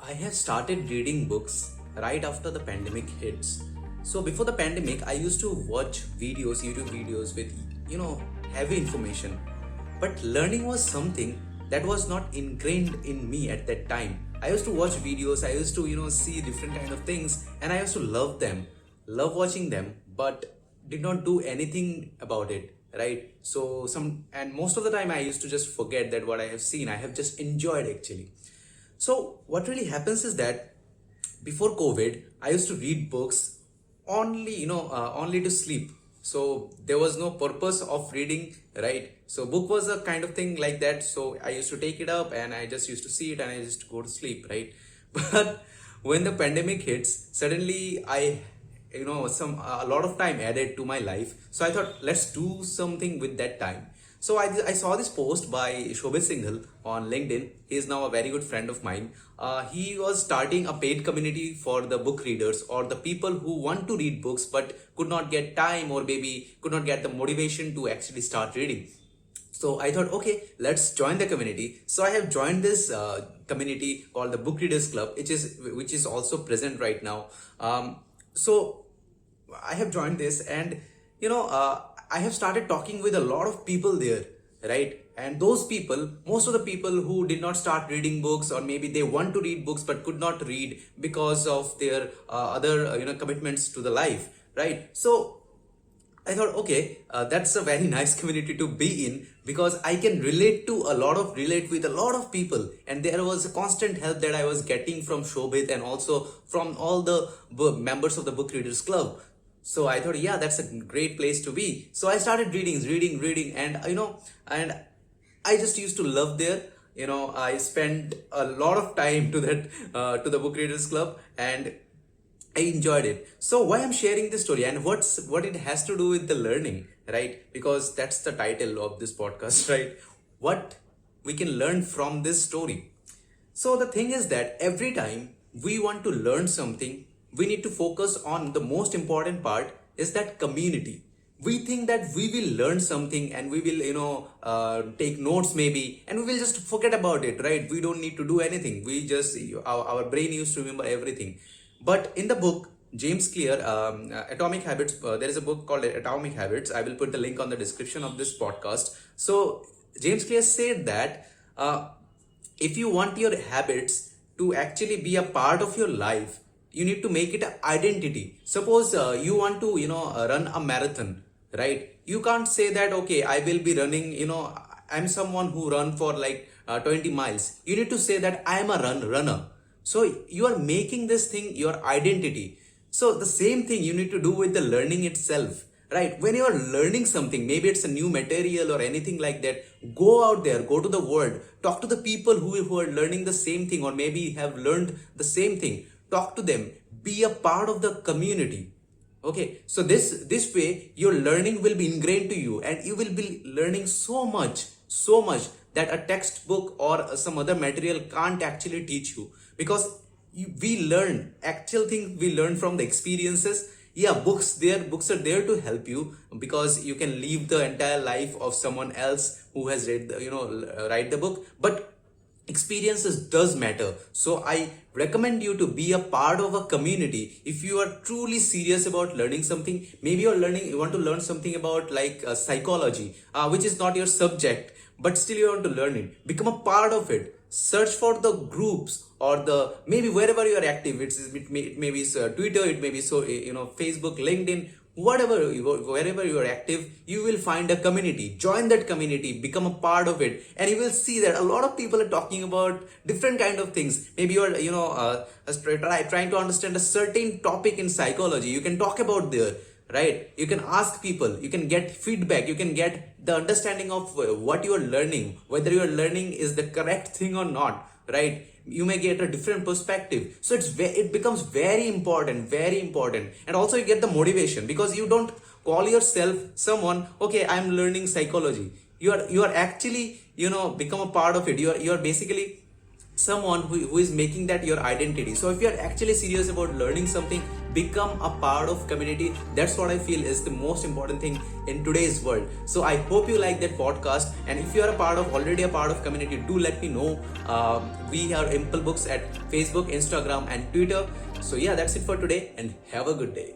I have started reading books right after the pandemic hits. So before the pandemic, I used to watch videos, YouTube videos with, heavy information. But learning was something that was not ingrained in me at that time. I used to watch videos, I used to, see different kind of things and I used to love them, love watching them, but did not do anything about it, right? And most of the time I used to just forget that what I have seen, I have just enjoyed actually. So what really happens is that before COVID, I used to read books only, only to sleep. So there was no purpose of reading, right? So book was a kind of thing like that. So I used to take it up and I just used to see it and I used to go to sleep, right? But when the pandemic hits, suddenly a lot of time added to my life. So I thought, let's do something with that time. So I saw this post by Shobhit Singhal on LinkedIn. He is now a very good friend of mine. He was starting a paid community for the book readers or the people who want to read books but could not get time or maybe could not get the motivation to actually start reading. So I thought, okay, let's join the community. So I have joined this community called the Book Readers Club, which is also present right now. So I have joined this, and I have started talking with a lot of people there, right? And those people, most of the people who did not start reading books, or maybe they want to read books but could not read because of their other commitments to the life, right? So I thought, okay, that's a very nice community to be in because I can relate with a lot of people, and there was a constant help that I was getting from Shobhit and also from all the members of the Book Readers Club. So I thought, yeah, that's a great place to be. So I started reading, and and I just used to love there. I spent a lot of time to the Book Readers Club, and I enjoyed it. So why I'm sharing this story and what it has to do with the learning, right? Because that's the title of this podcast, right? What we can learn from this story. So the thing is that every time we want to learn something, we need to focus on the most important part is that community. We think that we will learn something and we will, take notes maybe, and we will just forget about it, right? We don't need to do anything. Our brain used to remember everything. But in the book, James Clear, Atomic Habits, there is a book called Atomic Habits. I will put the link on the description of this podcast. So James Clear said that if you want your habits to actually be a part of your life, you need to make it an identity. Suppose you want to, run a marathon, right? You can't say that, okay, I will be running, I'm someone who run for like 20 miles. You need to say that I am a runner. So you are making this thing your identity. So the same thing you need to do with the learning itself, right? When you are learning something, maybe it's a new material or anything like that, go out there, go to the world, talk to the people who are learning the same thing or maybe have learned the same thing. Talk to them, be a part of the community. Okay, so this way your learning will be ingrained to you and you will be learning so much that a textbook or some other material can't actually teach you, because we learn actual thing we learn from the experiences. Yeah, books are there to help you because you can live the entire life of someone else who has read write the book, but experiences does matter. So I recommend you to be a part of a community. If you are truly serious about learning something, maybe you want to learn something about like psychology, which is not your subject, but still you want to learn it, become a part of it. Search for the groups or the maybe wherever you are active. It may be Twitter, it may be Facebook, LinkedIn, wherever you are active, you will find a community. Join that community, become a part of it, and you will see that a lot of people are talking about different kind of things. Maybe you are trying to understand a certain topic in psychology. You can talk about there, right? You can ask people, you can get feedback, you can get the understanding of what you are learning, whether you are learning is the correct thing or not, right? You may get a different perspective. So it becomes very important, and also you get the motivation because you don't call yourself someone, okay, I'm learning psychology. You are actually become a part of it. You are basically someone who is making that your identity. So if you are actually serious about learning something, become a part of community. That's what I feel is the most important thing in today's world. So I hope you like that podcast, and if you are already a part of community, do let me know. We are ImpleBooks at Facebook, Instagram and Twitter. So yeah, that's it for today, and have a good day.